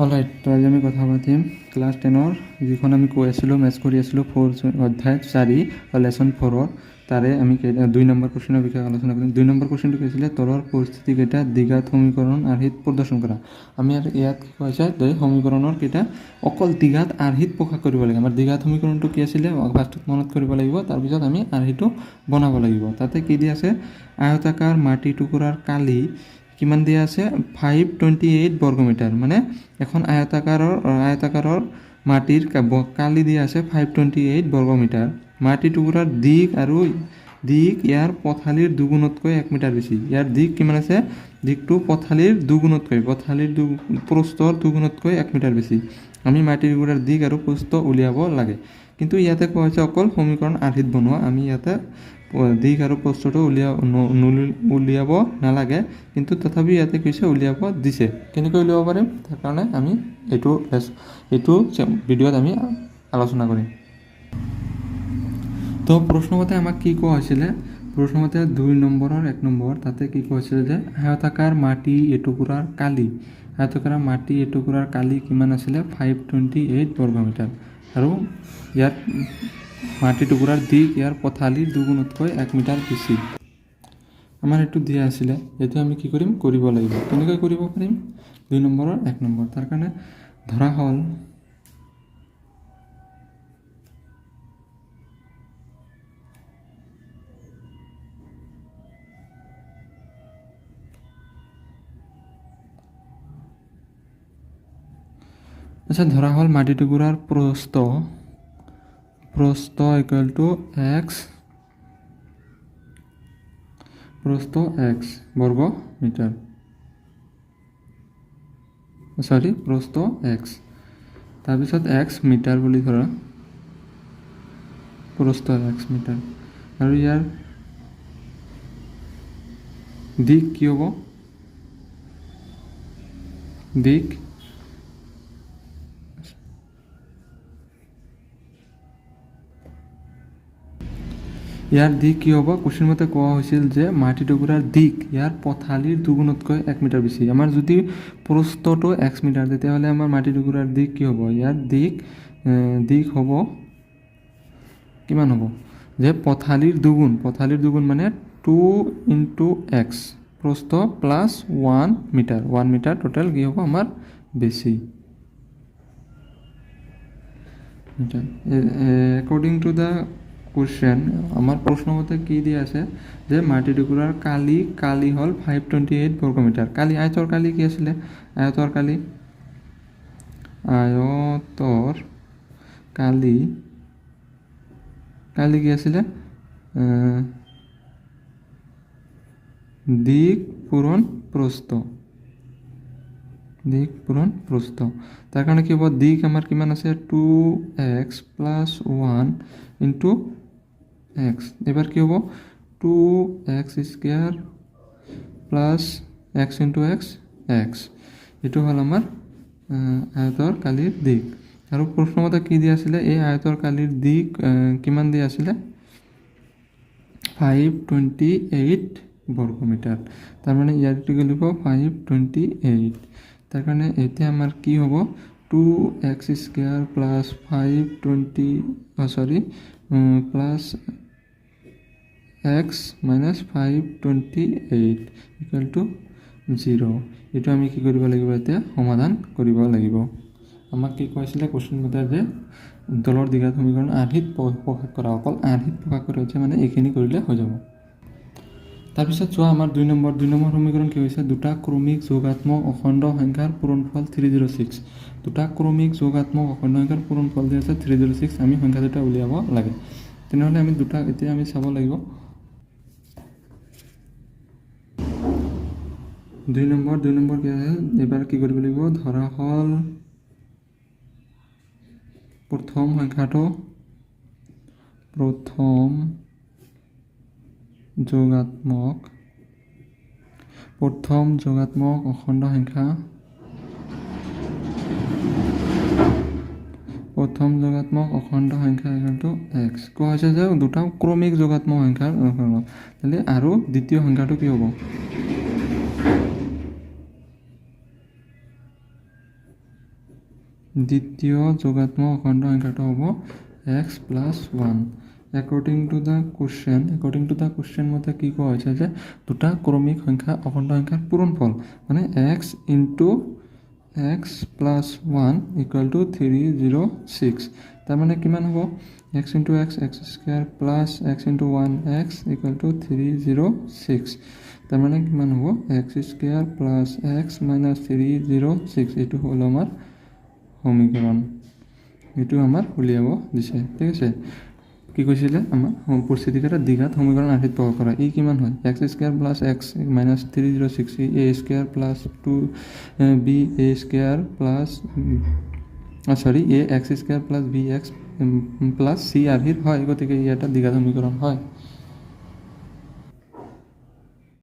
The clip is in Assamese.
অলৰাইট, তো আজি আমি কথা পাতিম ক্লাছ 10-ৰ যিখন আমি কৈ আছিলোঁ মেথছ কৰি আছিলোঁ 4 অধ্যায় 4 লেচন 4-ৰ তাৰে আমি 2 নম্বৰ কুৱেশ্যনৰ বিষয়ে আলোচনা কৰিম। 2 নম্বৰ কুৱেশ্যনটো কি আছিলে, তলৰ পৰিস্থিতিকেইটা দ্বিঘাত সমীকৰণ আৰ্হিত প্ৰদৰ্শন কৰা। আমি আৰু ইয়াত কি কৈছে যে সমীকৰণৰ কেইটা অকল দ্বিঘাত আৰ্হিত প্ৰকাশ কৰিব লাগে। আমাৰ দ্বিঘাত সমীকৰণটো কি আছিলে ফাৰ্ষ্টত মনত কৰিব লাগিব, তাৰপিছত আমি আৰ্হিটো বনাব লাগিব। তাতে কি দিয়া আছে, আয়তাকাৰ মাটি টুকুৰাৰ কালি কিমান দিয়া আছে 528 বৰ্গমিটাৰ, মানে এখন আয়তাকাৰৰ মাটিৰ কালি দিয়া আছে 528 বৰ্গমিটাৰ। মাটি টুকুৰাৰ দিক ইয়াৰ পথালিৰ দুগুণতকৈ 1 মিটাৰ বেছি। ইয়াৰ দিক কিমান আছে, দিকটো পথালিৰ প্ৰস্থৰ দুগুণতকৈ 1 মিটাৰ বেছি। আমি মাটি টুকুৰাৰ দিক আৰু প্ৰস্থ উলিয়াব লাগে। কিন্তু ইয়াতে কোৱা হৈছে অকল সমীকৰণ আৰ্হিত বনোৱা। আমি ইয়াতে দিক আৰু প্ৰস্থটো উলিয়াব নালাগে, কিন্তু তথাপি ইয়াতে কৈছে উলিয়াব দিছে। কেনেকৈ উলিয়াব পাৰিম, তাৰ কাৰণে আমি এইটো ভিডিঅ'ত আমি আলোচনা কৰিম। তো প্ৰশ্নমতে আমাক কি কোৱা হৈছিলে, প্ৰশ্নমতে 2 নম্বৰৰ 1 নম্বৰ তাতে কি কোৱা হৈছিলে যে আয়তাকাৰ মাটি এটুকুৰাৰ কালি কিমান আছিলে 528 বৰ্গমিটাৰ, আৰু ইয়াত মাটি টুকুৰাৰ দিক ইয়াৰ পথালিৰ দুগুণতকৈ 1 মিটাৰ বেছি। আমাৰ এইটো দিয়া আছিলে, এইটো আমি কি কৰিম, কৰিব লাগিব। কেনেকৈ কৰিব পাৰিম, 2 নম্বৰৰ 1 নম্বৰ। তাৰ কাৰণে ধৰা হ'ল মাটি টুকুৰাৰ প্ৰস্থ ইকুৱেল টু x বৰ্গ মিটাৰ, প্ৰস্থ x, তাৰপিছত x মিটাৰ বুলি ধৰা, প্ৰস্থ x মিটাৰ, আৰু ইয়াৰ দিক কি হ'ব, দিক কি হ'ব, কুৱেশ্যন মতে কোৱা হৈছিল যে মাটি টুকুৰাৰ দিক ইয়াৰ পথালিৰ দুগুণতকৈ 1 মিটাৰ বেছি। আমাৰ যদি প্ৰস্থটো x মিটাৰ, তেতিয়াহ'লে আমাৰ মাটি টুকুৰাৰ দিক কি হ'ব, ইয়াৰ দিক হ'ব কিমান হ'ব, যে পথালিৰ দুগুণ মানে 2 × x, প্ৰস্থ প্লাছ 1 মিটাৰ টোটেল কি হ'ব আমাৰ বেছি। According to the question, আমাৰ প্ৰশ্নমতে কি দিয়া আছে যে মাটি টুকুৰাৰ কালি হ'ল 528 বৰ্গমিটাৰ। আয়তৰ কালি কি আছিলে, আয়তৰ কালি কি আছিলে, দিক পূৰণ প্ৰস্থ। তাৰ কাৰণে কি হ'ব, দিক আমাৰ কিমান আছে 2x + 1 × x। এবাৰ কি হ'ব 2x² + x × x। এইটো হ'ল আমাৰ আয়তৰ কালিৰ দিক। আৰু প্ৰশ্নমতে কি দিয়া আছিলে, এই আয়তৰ কালিৰ দিক কিমান দিয়া আছিলে 528 বৰ্গমিটাৰ। তাৰমানে ইয়াত কি লিখিব 528। তাৰ কাৰণে এতিয়া আমাৰ কি হ'ব 2x² + 528 = 0। এইটো আমি কি কৰিব লাগিব, এতিয়া সমাধান কৰিব লাগিব। আমাক কি কৈছিলে কুৱেশ্যন মতে যে তলৰ দ্বিঘাত সমীকৰণ আৰ্হিত প্ৰকাশ কৰা, অকল আৰ্হিত প্ৰকাশ কৰা হৈছে, মানে এইখিনি কৰিলে হৈ যাব। তাৰপিছত চোৱা আমাৰ 2 নম্বৰ সমীকৰণ কি হৈছে, দুটা ক্ৰমিক যোগাত্মক অখণ্ড সংখ্যাৰ পূৰণফল 306। দুটা ক্ৰমিক যোগাত্মক অখণ্ড সংখ্যাৰ পূৰণফল দিয়া আছে 306। আমি সংখ্যা দুটা উলিয়াব লাগে। তেনেহ'লে আমি এতিয়া আমি চাব লাগিব 2 নম্বৰ কি আছে, এইবাৰ কি কৰিব লাগিব, ধৰা হ'ল প্ৰথম যোগাত্মক অখণ্ড সংখ্যা x। কোৱা হৈছে যে দুটা ক্ৰমিক যোগাত্মক সংখ্যাৰ, আৰু দ্বিতীয় সংখ্যাটো কি হ'ব, দ্বিতীয় যোগাত্মক অখণ্ড সংখ্যাটো হ'ব x plus one. According to the question মতে কি কোৱা হৈছে যে দুটা ক্ৰমিক সংখ্যা অখণ্ড সংখ্যাৰ পূৰণফল মানে x into x plus one equal to 306। তাৰমানে কিমান হ'ব x into x x square plus x into one x equal to 306। তাৰমানে কিমান হ'ব x square plus x minus 306। এইটো হ'ল আমাৰ সমীকৰণ, এইটো আমাৰ উলিয়াব দিছে। ঠিক আছে, কি কৈছিলে আমাৰ পৰিস্থিতিকেইটা দ্বিঘাত সমীকৰণ আৰ্হিত প্ৰকাশ কৰা। ই কিমান হয় x square plus x minus 306 a square plus 2 b a square plus a x square plus b x plus c আৰ্হিত হয়, গতিকে ই এটা দ্বিঘাত সমীকৰণ হয়।